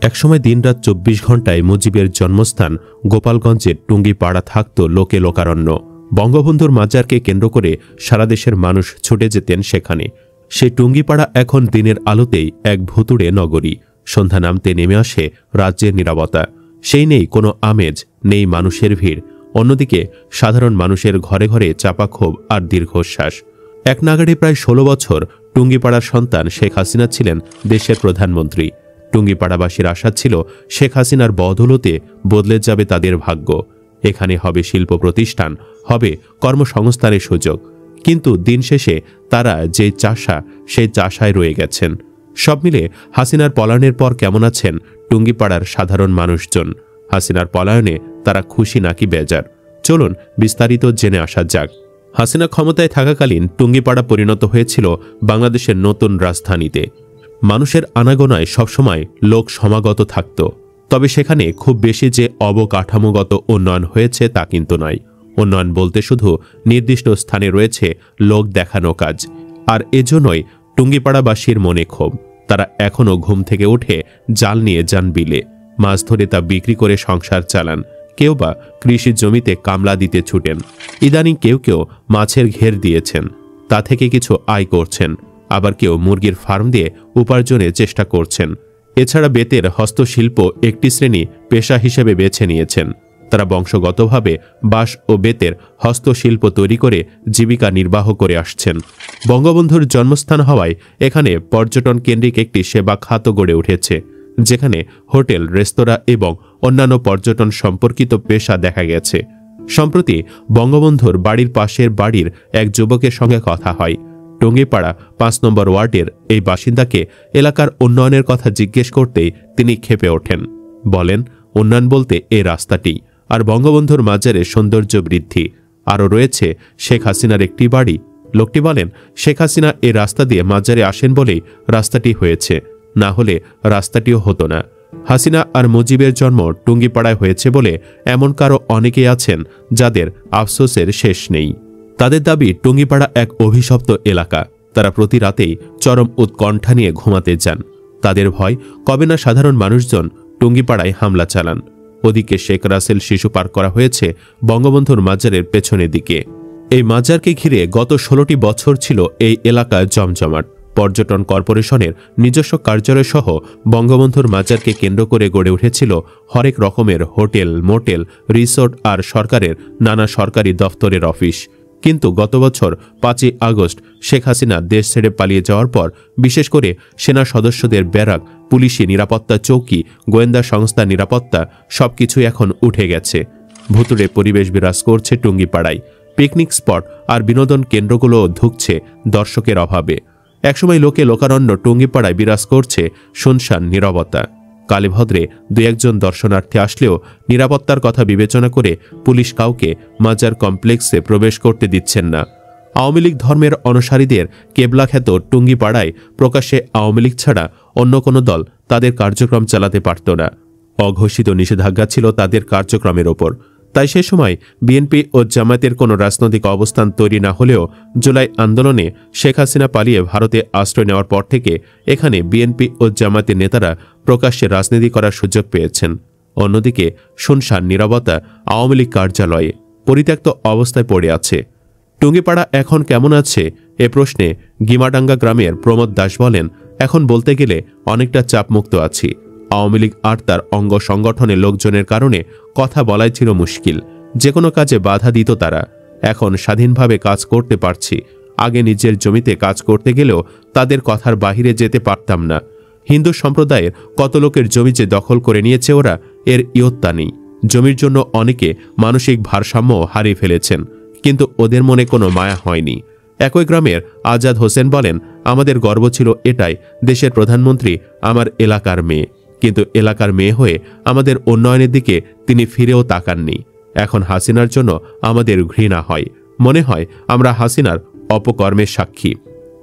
একসময় দিনরাত ২৪ ঘণ্টায় মুজিবের জন্মস্থান গোপালগঞ্জের টুঙ্গিপাড়া থাকত লোকে লোকারণ্য। বঙ্গবন্ধুর মাজারকে কেন্দ্র করে সারা দেশের মানুষ ছুটে যেতেন সেখানে। সেই টুঙ্গিপাড়া এখন দিনের আলোতেই এক ভুতুড়ে নগরী। সন্ধ্যা নামতে নেমে আসে রাজ্যের নীরবতা। সেই নেই কোনো আমেজ, নেই মানুষের ভিড়। অন্যদিকে সাধারণ মানুষের ঘরে ঘরে চাপা ক্ষোভ আর দীর্ঘশ্বাস। এক নাগাড়ে প্রায় ১৬ বছর টুঙ্গিপাড়ার সন্তান শেখ হাসিনা ছিলেন দেশের প্রধানমন্ত্রী। টুঙ্গিপাড়াবাসীর আশা ছিল শেখ হাসিনার বদৌলতে বদলে যাবে তাদের ভাগ্য। এখানে হবে শিল্প প্রতিষ্ঠান, হবে কর্মসংস্থানের সুযোগ। কিন্তু দিন শেষে তারা যে চাষা, সেই চাষায় রয়ে গেছেন। সব মিলে হাসিনার পলায়নের পর কেমন আছেন টুঙ্গিপাড়ার সাধারণ মানুষজন? হাসিনার পলায়নে তারা খুশি নাকি বেজার? চলুন বিস্তারিত জেনে আসা যাক। হাসিনা ক্ষমতায় থাকাকালীন টুঙ্গিপাড়া পরিণত হয়েছিল বাংলাদেশের নতুন রাজধানীতে। মানুষের আনাগোনায় সবসময় লোক সমাগত থাকত। তবে সেখানে খুব বেশি যে অবকাঠামোগত উন্নয়ন হয়েছে তা কিন্তু নয়। উন্নয়ন বলতে শুধু নির্দিষ্ট স্থানে রয়েছে লোক দেখানো কাজ। আর এজন্যই টুঙ্গিপাড়াবাসীর মনে ক্ষোভ। তারা এখনও ঘুম থেকে উঠে জাল নিয়ে যান বিলে, মাছ ধরে তা বিক্রি করে সংসার চালান। কেউ বা কৃষি জমিতে কামলা দিতে ছুটেন। ইদানিং কেউ কেউ মাছের ঘের দিয়েছেন, তা থেকে কিছু আয় করছেন। আবার কেউ মুরগির ফার্ম দিয়ে উপার্জনের চেষ্টা করছেন। এছাড়া বেতের হস্তশিল্প একটি শ্রেণী পেশা হিসেবে বেছে নিয়েছেন। তারা বংশগতভাবে বাঁশ ও বেতের হস্তশিল্প তৈরি করে জীবিকা নির্বাহ করে আসছেন। বঙ্গবন্ধুর জন্মস্থান হওয়ায় এখানে পর্যটন কেন্দ্রিক একটি সেবা খাত গড়ে উঠেছে, যেখানে হোটেল, রেস্তোরাঁ এবং অন্যান্য পর্যটন সম্পর্কিত পেশা দেখা গেছে। সম্প্রতি বঙ্গবন্ধুর বাড়ির পাশের বাড়ির এক যুবকের সঙ্গে কথা হয়। টুঙ্গিপাড়া ৫ নম্বর ওয়ার্ডের এই বাসিন্দাকে এলাকার উন্নয়নের কথা জিজ্ঞেস করতেই তিনি ক্ষেপে ওঠেন। বলেন, উন্নয়ন বলতে এই রাস্তাটি, আর বঙ্গবন্ধুর মাজারে সৌন্দর্য বৃদ্ধি। আরও রয়েছে শেখ হাসিনার একটি বাড়ি। লোকটি বলেন, শেখ হাসিনা এই রাস্তা দিয়ে মাজারে আসেন বলেই রাস্তাটি হয়েছে, না হলে রাস্তাটিও হতো না। হাসিনা আর মুজিবের জন্ম টুঙ্গিপাড়ায় হয়েছে বলে এমন কারো অনেকেই আছেন যাদের আফসোসের শেষ নেই। তাদের দাবি, টুঙ্গিপাড়া এক অভিশপ্ত এলাকা। তারা প্রতি রাতেই চরম উৎকণ্ঠা নিয়ে ঘুমাতে যান। তাদের ভয়, কবে না সাধারণ মানুষজন টুঙ্গিপাড়ায় হামলা চালান। ওদিকে শেখ রাসেল শিশু পার্ক করা হয়েছে বঙ্গবন্ধুর মাজারের পেছনের দিকে। এই মাজারকে ঘিরে গত ১৬টি বছর ছিল এই এলাকা জমজমাট। পর্যটন কর্পোরেশনের নিজস্ব কার্যালয় সহ বঙ্গবন্ধুর মাজারকে কেন্দ্র করে গড়ে উঠেছিল হরেক রকমের হোটেল, মোটেল, রিসোর্ট আর সরকারের নানা সরকারি দফতরের অফিস। কিন্তু গত বছর ৫ই আগস্ট শেখ হাসিনা দেশ ছেড়ে পালিয়ে যাওয়ার পর বিশেষ করে সেনা সদস্যদের ব্যারাক, পুলিশি নিরাপত্তা চৌকি, গোয়েন্দা সংস্থার নিরাপত্তা সবকিছু এখন উঠে গেছে। ভুতুড়ে পরিবেশ বিরাজ করছে টুঙ্গিপাড়ায়। পিকনিক স্পট আর বিনোদন কেন্দ্রগুলোও ধুঁকছে দর্শকের অভাবে। একসময় লোকে লোকারণ্য টুঙ্গিপাড়ায় বিরাজ করছে শুনশান নীরবতা। কালীভদ্রে ২-১ দর্শনার্থী আসলেও নিরাপত্তার কথা বিবেচনা করে পুলিশ কাউকে মাজার কমপ্লেক্সে প্রবেশ করতে দিচ্ছেন না। আওয়ামী লীগ ধর্মের অনুসারীদের কেবলাখ্যাত টুঙ্গিপাড়ায় প্রকাশ্যে আওয়ামী লীগ ছাড়া অন্য কোনো দল তাদের কার্যক্রম চালাতে পারত না। অঘোষিত নিষেধাজ্ঞা ছিল তাদের কার্যক্রমের ওপর। তাই সে সময় বিএনপি ও জামায়াতের কোনো রাজনৈতিক অবস্থান তৈরি না হলেও জুলাই আন্দোলনে শেখ হাসিনা পালিয়ে ভারতে আশ্রয় নেওয়ার পর থেকে এখানে বিএনপি ও জামায়াতের নেতারা প্রকাশ্যে রাজনীতি করার সুযোগ পেয়েছেন। অন্যদিকে শুনশান নীরবতা আওয়ামী লীগ কার্যালয়ে পরিত্যক্ত অবস্থায় পড়ে আছে। টুঙ্গিপাড়া এখন কেমন আছে এ প্রশ্নে গিমাডাঙ্গা গ্রামের প্রমোদ দাস বলেন, এখন বলতে গেলে অনেকটা চাপমুক্ত আছি। আওয়ামী লীগ আর তার অঙ্গ সংগঠনের লোকজনের কারণে কথা বলাই ছিল মুশকিল। যে কোনো কাজে বাধা দিত তারা। এখন স্বাধীনভাবে কাজ করতে পারছি। আগে নিজের জমিতে কাজ করতে গেলেও তাদের কথার বাহিরে যেতে পারতাম না। হিন্দু সম্প্রদায়ের কত লোকের জমি যে দখল করে নিয়েছে ওরা, এর ইয়ত্তা নেই। জমির জন্য অনেকে মানসিক ভারসাম্য হারিয়ে ফেলেছেন, কিন্তু ওদের মনে কোনো মায়া হয়নি। একই গ্রামের আজাদ হোসেন বলেন, আমাদের গর্ব ছিল এটাই, দেশের প্রধানমন্ত্রী আমার এলাকার মেয়ে। কিন্তু এলাকার মেয়ে হয়ে আমাদের উন্নয়নের দিকে তিনি ফিরেও তাকাননি। এখন হাসিনার জন্য আমাদের ঘৃণা হয়, মনে হয় আমরা হাসিনার অপকর্মের সাক্ষী।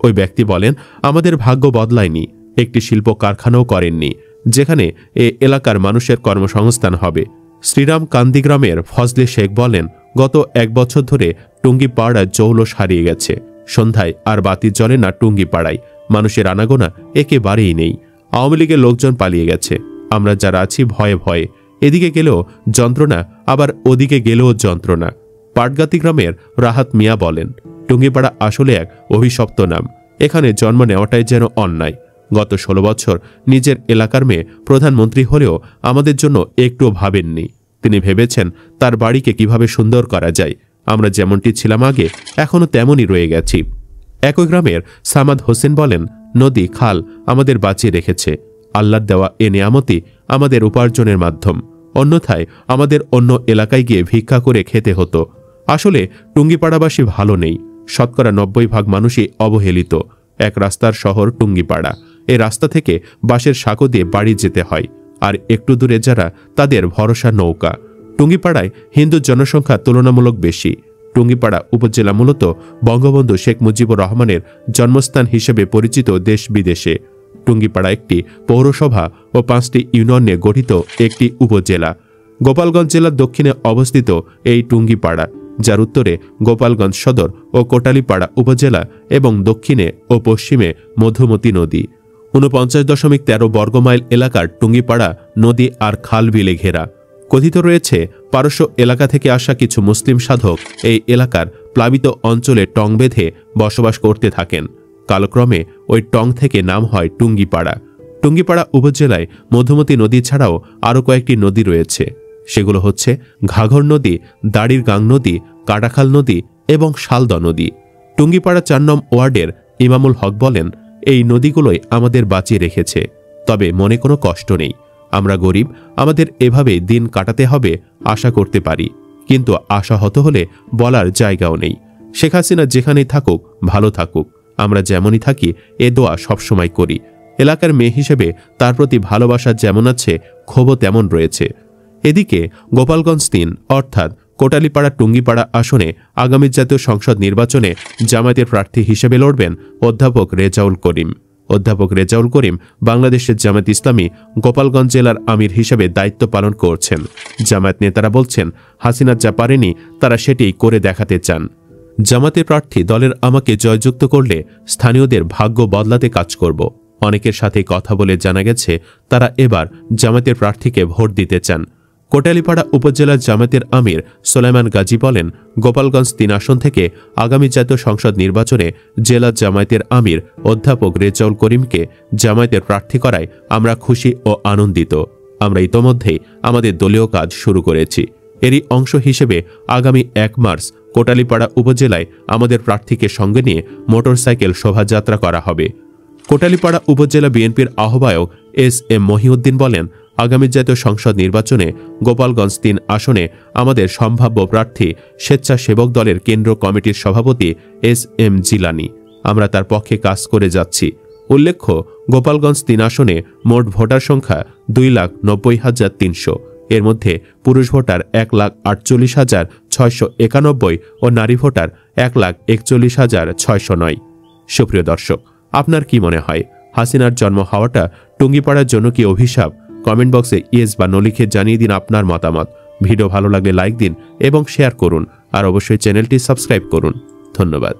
ওই ব্যক্তি বলেন, আমাদের ভাগ্য বদলায়নি। একটি শিল্প কারখানাও করেননি যেখানে এ এলাকার মানুষের কর্মসংস্থান হবে। শ্রীরাম কান্দি গ্রামের ফজলে শেখ বলেন, গত ১ বছর ধরে টুঙ্গিপাড়া জৌলস হারিয়ে গেছে। সন্ধ্যায় আর বাতি জ্বলে না টুঙ্গিপাড়ায়। মানুষের আনাগোনা একেবারেই নেই। আওয়ামী লীগের লোকজন পালিয়ে গেছে। আমরা যারা আছি ভয়ে ভয়ে, এদিকে গেলেও যন্ত্রণা, আবার ওদিকে গেলেও যন্ত্রণা। পাটগাতি গ্রামের রাহাত মিয়া বলেন, টুঙ্গিপাড়া আসলে এক অভিশপ্ত নাম। এখানে জন্ম নেওয়াটাই যেন অন্যায়। গত 16 বছর নিজের এলাকার মেয়ে প্রধানমন্ত্রী হলেও আমাদের জন্য একটুও ভাবেননি। তিনি ভেবেছেন তার বাড়িকে কিভাবে সুন্দর করা যায়। আমরা যেমনটি ছিলাম আগে, এখনও তেমনই রয়ে গেছি। একই গ্রামের সামাদ হোসেন বলেন, নদী খাল আমাদের বাঁচিয়ে রেখেছে। আল্লাহর দেওয়া এ নেয়ামতই আমাদের উপার্জনের মাধ্যম। অন্যথায় আমাদের অন্য এলাকায় গিয়ে ভিক্ষা করে খেতে হতো। আসলে টুঙ্গিপাড়াবাসী ভালো নেই। শতকরা 90% মানুষই অবহেলিত। এক রাস্তার শহর টুঙ্গিপাড়া। এই রাস্তা থেকে বাঁশের সাঁকো দিয়ে বাড়ি যেতে হয়, আর একটু দূরে যারা, তাদের ভরসা নৌকা। টুঙ্গিপাড়ায় হিন্দু জনসংখ্যা তুলনামূলক বেশি। টুঙ্গিপাড়া উপজেলা মূলত বঙ্গবন্ধু শেখ মুজিবুর রহমানের জন্মস্থান হিসেবে পরিচিত দেশ বিদেশে। টুঙ্গিপাড়া একটি পৌরসভা ও 5টি ইউনিয়ন নিয়ে গঠিত একটি উপজেলা। গোপালগঞ্জ জেলার দক্ষিণে অবস্থিত এই টুঙ্গিপাড়া, যার উত্তরে গোপালগঞ্জ সদর ও কোটালীপাড়া উপজেলা এবং দক্ষিণে ও পশ্চিমে মধুমতি নদী। 49.13 বর্গমাইল এলাকার টুঙ্গিপাড়া নদী আর খাল বিলে ঘেরা। কথিত রয়েছে, পারস্য এলাকা থেকে আসা কিছু মুসলিম সাধক এই এলাকার প্লাবিত অঞ্চলে টং বেঁধে বসবাস করতে থাকেন। কালক্রমে ওই টং থেকে নাম হয় টুঙ্গিপাড়া। টুঙ্গিপাড়া উপজেলায় মধুমতি নদী ছাড়াও আরও কয়েকটি নদী রয়েছে। সেগুলো হচ্ছে ঘাঘর নদী, দাড়ির গাং নদী, কাটাখাল নদী এবং শালদা নদী। টুঙ্গিপাড়া 4 নং ওয়ার্ডের ইমামুল হক বলেন, এই নদীগুলোই আমাদের বাঁচিয়ে রেখেছে। তবে মনে কোনো কষ্ট নেই। আমরা গরিব, আমাদের এভাবে দিন কাটাতে হবে আশা করতে পারি, কিন্তু আশাহত হলে বলার জায়গাও নেই। শেখ হাসিনা যেখানেই থাকুক ভালো থাকুক, আমরা যেমনই থাকি এ দোয়া সবসময় করি। এলাকার মেয়ে হিসেবে তার প্রতি ভালোবাসা যেমন আছে, ক্ষোভও তেমন রয়েছে। এদিকে গোপালগঞ্জ 3 অর্থাৎ কোটালীপাড়া টুঙ্গিপাড়া আসনে আগামী জাতীয় সংসদ নির্বাচনে জামায়াতের প্রার্থী হিসেবে লড়বেন অধ্যাপক রেজাউল করিম। অধ্যাপক রেজাউল করিম বাংলাদেশের জামায়াত ইসলামী গোপালগঞ্জ জেলার আমির হিসেবে দায়িত্ব পালন করছেন। জামায়াত নেতারা বলছেন, হাসিনা যা পারেনি তারা সেটিই করে দেখাতে চান। জামায়াতের প্রার্থী দলের আমাকে জয়যুক্ত করলে স্থানীয়দের ভাগ্য বদলাতে কাজ করব। অনেকের সাথে কথা বলে জানা গেছে তারা এবার জামায়াতের প্রার্থীকে ভোট দিতে চান। কোটালীপাড়া উপজেলার জামায়াতের আমির সোলাইমান গাজী বলেন, গোপালগঞ্জ 3 আসন থেকে আগামী জাতীয় সংসদ নির্বাচনে জেলা জামায়াতের আমির অধ্যাপক রেজাউল করিমকে জামায়াতের প্রার্থী করায় আমরা খুশি ও আনন্দিত। আমরা ইতোমধ্যেই আমাদের দলীয় কাজ শুরু করেছি। এরই অংশ হিসেবে আগামী 1 মার্চ কোটালীপাড়া উপজেলায় আমাদের প্রার্থীকে সঙ্গে নিয়ে মোটরসাইকেল শোভাযাত্রা করা হবে। কোটালীপাড়া উপজেলা বিএনপির আহ্বায়ক এস.এম. মহিউদ্দিন বলেন, আগামী জাতীয় সংসদ নির্বাচনে গোপালগঞ্জ 3 আসনে আমাদের সম্ভাব্য প্রার্থী স্বেচ্ছাসেবক দলের কেন্দ্র কমিটির সভাপতি এস.এম. জিলানি। আমরা তার পক্ষে কাজ করে যাচ্ছি। উল্লেখ্য, গোপালগঞ্জ 3 আসনে মোট ভোটার সংখ্যা 2,90,300। এর মধ্যে পুরুষ ভোটার 1,48,691 ও নারী ভোটার 1,41,609। সুপ্রিয় দর্শক, আপনার কি মনে হয়, হাসিনার জন্ম হওয়াটা টুঙ্গিপাড়ার জন্য কি অভিশাপ? কমেন্ট বক্সে ইয়েস বা নো লিখে জানিয়ে দিন আপনার মতামত। ভিডিও ভালো লাগলে লাইক দিন এবং শেয়ার করুন, আর অবশ্যই চ্যানেলটি সাবস্ক্রাইব করুন। ধন্যবাদ।